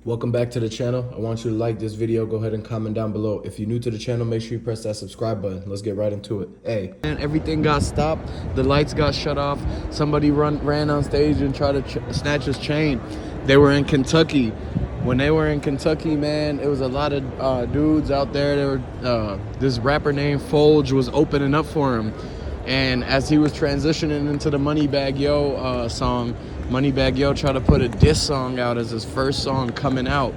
Welcome back to the channel. I want you to like this video. Go ahead and comment down below. If you're new to the channel, make sure you press that subscribe button. Let's get right into it. Hey. And everything got stopped. The lights got shut off. Somebody ran on stage and tried to snatch his chain. They were in Kentucky. When they were in Kentucky, man, it was a lot of dudes out there. There were this rapper named Folge was opening up for him. And as he was transitioning into the Moneybagg Yo song, Moneybagg Yo tried to put a diss song out as his first song coming out.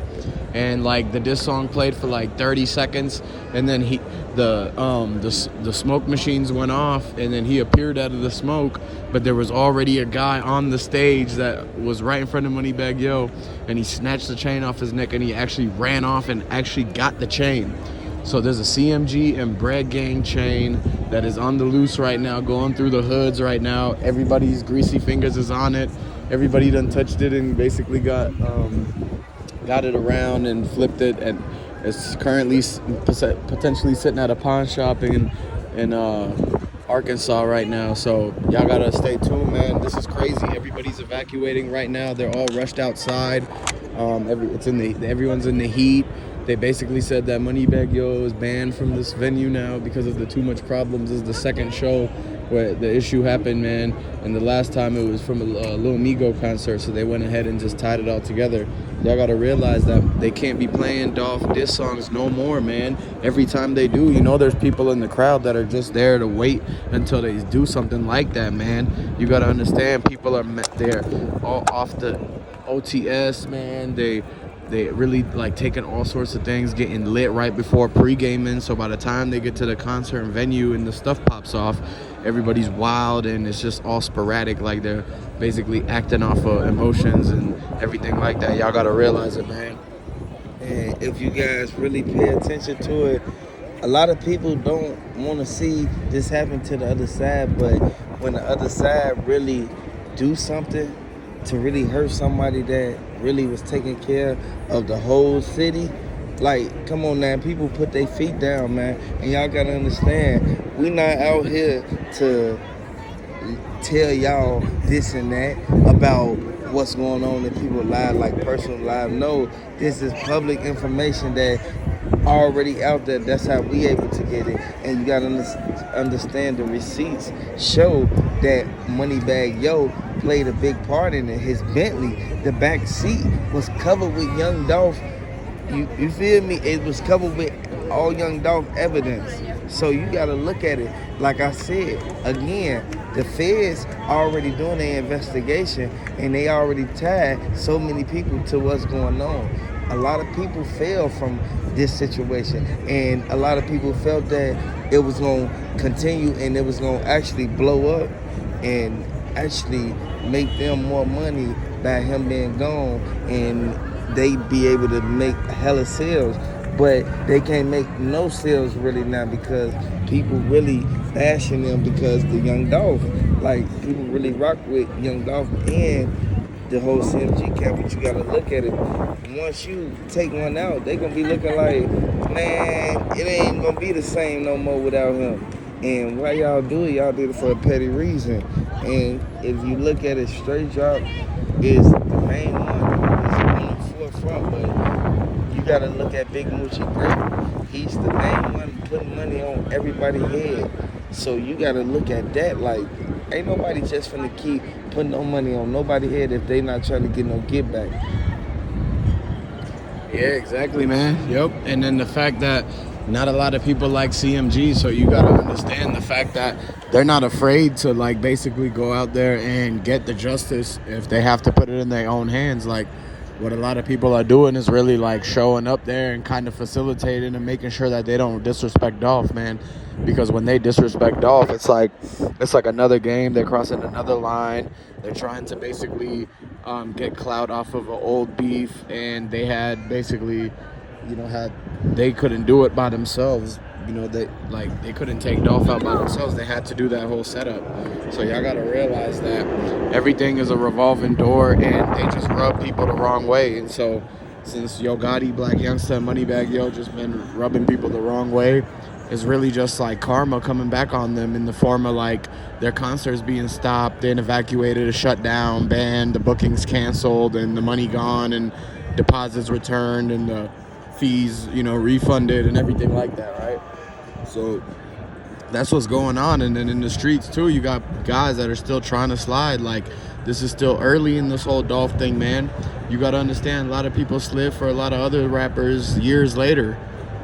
And like the diss song played for like 30 seconds, and then the smoke machines went off, and then he appeared out of the smoke, but there was already a guy on the stage that was right in front of Moneybagg Yo, and he snatched the chain off his neck, and he actually ran off and actually got the chain. So there's a CMG and Bread Gang chain that is on the loose right now, going through the hoods right now. Everybody's greasy fingers is on it. Everybody done touched it and basically got it around and flipped it, and it's currently potentially sitting at a pawn shop in Arkansas right now. So y'all gotta stay tuned, man. This is crazy. Everybody's evacuating right now. They're all rushed outside. Everyone's in the heat. They basically said that Moneybagg Yo is banned from this venue now because of the too much problems. This is the second show where the issue happened, man. And the last time it was from a Lil Migo concert, so they went ahead and just tied it all together. Y'all gotta realize that they can't be playing Dolph diss songs no more, man. Every time they do, you know there's people in the crowd that are just there to wait until they do something like that, man. You gotta understand, people are they're all off the OTS, man. They really like taking all sorts of things, getting lit right before pre-gaming. So by the time they get to the concert and venue and the stuff pops off, everybody's wild and it's just all sporadic. Like they're basically acting off of emotions and everything like that. Y'all gotta realize it, man. And if you guys really pay attention to it, a lot of people don't want to see this happen to the other side, but when the other side really do something to really hurt somebody that really was taking care of the whole city, like, come on now, people put their feet down, man. And y'all gotta understand, we not out here to tell y'all this and that about what's going on in people's lives, like personal lives. No, this is public information that already out there. That's how we able to get it. And you gotta understand the receipts show that Moneybagg Yo played a big part in it. His Bentley, the back seat was covered with Young Dolph. You feel me? It was covered with all Young Dolph evidence. So you gotta look at it. Like I said, again, the feds already doing their investigation, and they already tied so many people to what's going on. A lot of people fell from this situation, and a lot of people felt that it was going to continue and it was going to actually blow up and actually make them more money by him being gone, and they'd be able to make hella sales. But they can't make no sales really now because people really bashing them because the Young Dolph, like, people really rock with Young Dolph and the whole CMG camp. But you gotta look at it. Once you take one out, they gonna be looking like, man, it ain't gonna be the same no more without him. And why y'all do it? Y'all did it for a petty reason. And if you look at it, Straight Drop is the main one. It's on the forefront, but you gotta look at Big Moochie Grape. He's the main one putting money on everybody's head. So you gotta look at that like, ain't nobody just finna keep putting no money on nobody's head if they not trying to get no get back. Yeah, exactly, man. Yep. And then the fact that not a lot of people like CMG, so you gotta understand the fact that they're not afraid to like basically go out there and get the justice if they have to put it in their own hands. Like what a lot of people are doing is really like showing up there and kind of facilitating and making sure that they don't disrespect Dolph, man. Because when they disrespect Dolph, it's like another game. They're crossing another line. They're trying to basically get clout off of an old beef, and they had basically, they couldn't do it by themselves. They couldn't take Dolph out by themselves. They had to do that whole setup. So y'all gotta realize that everything is a revolving door, and they just rub people the wrong way. And so since Yo Gotti, Black Youngster, and Moneybagg Yo just been rubbing people the wrong way, it's really just like karma coming back on them in the form of like their concerts being stopped, then evacuated, shut down, banned, the bookings canceled, and the money gone, and deposits returned and the fees, you know, refunded and everything like that, right? So that's what's going on. And then in the streets too, you got guys that are still trying to slide. Like, this is still early in this whole Dolph thing, man. You got to understand, a lot of people slid for a lot of other rappers years later.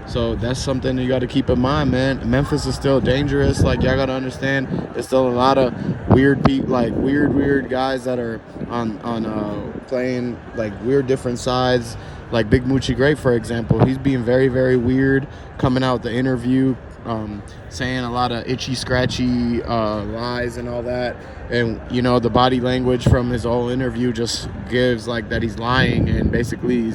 So that's something you got to keep in mind, man. Memphis is still dangerous. Like, y'all got to understand, there's still a lot of weird people, like weird guys that are on playing like weird different sides. Like Big Moochie Grape, for example, he's being very, very weird, coming out the interview, saying a lot of itchy, scratchy lies and all that. And, you know, the body language from his whole interview just gives like that he's lying, and basically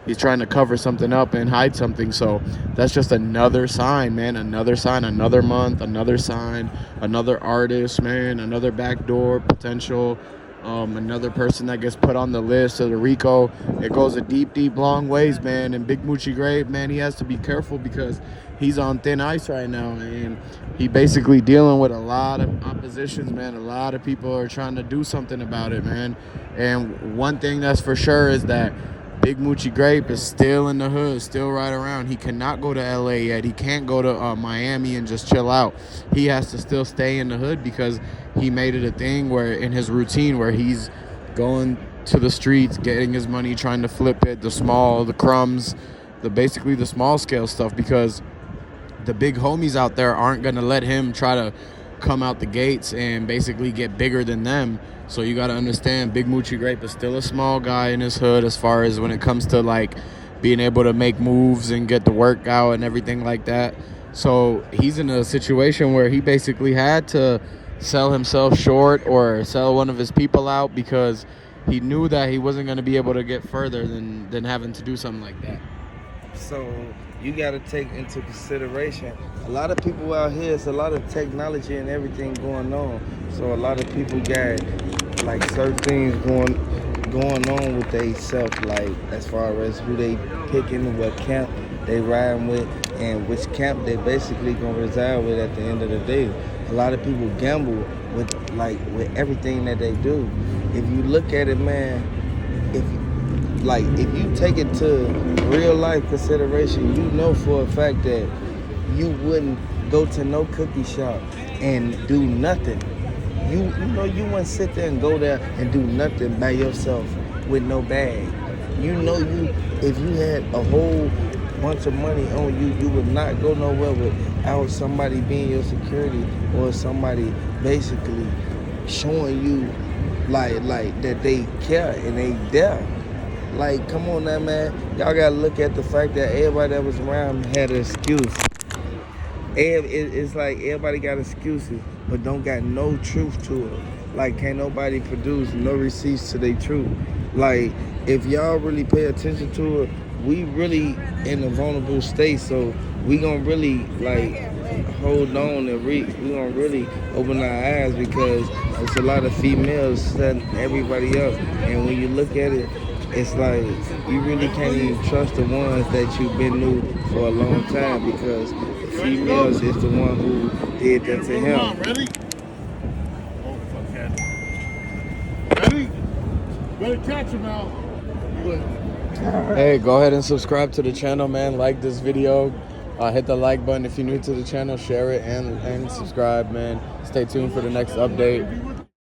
he's trying to cover something up and hide something. So that's just another sign, man. Another sign, another month, another sign, another artist, man, another backdoor potential. Another person that gets put on the list of the Rico. It goes a deep, long ways, man. And Big Moochie Grape, man, he has to be careful because he's on thin ice right now, and he basically dealing with a lot of oppositions, man. A lot of people are trying to do something about it, man. And one thing that's for sure is that Big Moochie Grape is still in the hood, still right around. He cannot go to LA yet. He can't go to Miami and just chill out. He has to still stay in the hood because he made it a thing where in his routine where he's going to the streets, getting his money, trying to flip it, the crumbs, basically the small scale stuff, because the big homies out there aren't going to let him try to come out the gates and basically get bigger than them. So you got to understand, Big Moochie Grape is still a small guy in his hood as far as when it comes to like being able to make moves and get the work out and everything like that. So he's in a situation where he basically had to sell himself short or sell one of his people out because he knew that he wasn't going to be able to get further than having to do something like that. So you got to take into consideration, a lot of people out here, it's a lot of technology and everything going on. So a lot of people got like certain things going on with they self, like as far as who they picking, what camp they riding with, and which camp they basically gonna reside with at the end of the day. A lot of people gamble with everything that they do. If you look at it, man, if you take it to real life consideration, you know for a fact that you wouldn't go to no cookie shop and do nothing. You know you wouldn't sit there and go there and do nothing by yourself with no bag. You know if you had a whole bunch of money on you, you would not go nowhere without somebody being your security or somebody basically showing you like that they care and they there. Like, come on now, man. Y'all gotta look at the fact that everybody that was around had an excuse. It's like everybody got excuses, but don't got no truth to it. Like, can't nobody produce no receipts to their truth. Like, if y'all really pay attention to it, we really in a vulnerable state, so we gonna really like hold on and we gonna really open our eyes because it's a lot of females setting everybody up, and when you look at it, it's like you really can't even trust the ones that you've been knew for a long time because the females is the one who did that to him. Ready? Oh, fuck. Ready? Better catch him out. Hey, go ahead and subscribe to the channel, man. Like this video. Hit the like button if you're new to the channel. Share it and subscribe, man. Stay tuned for the next update.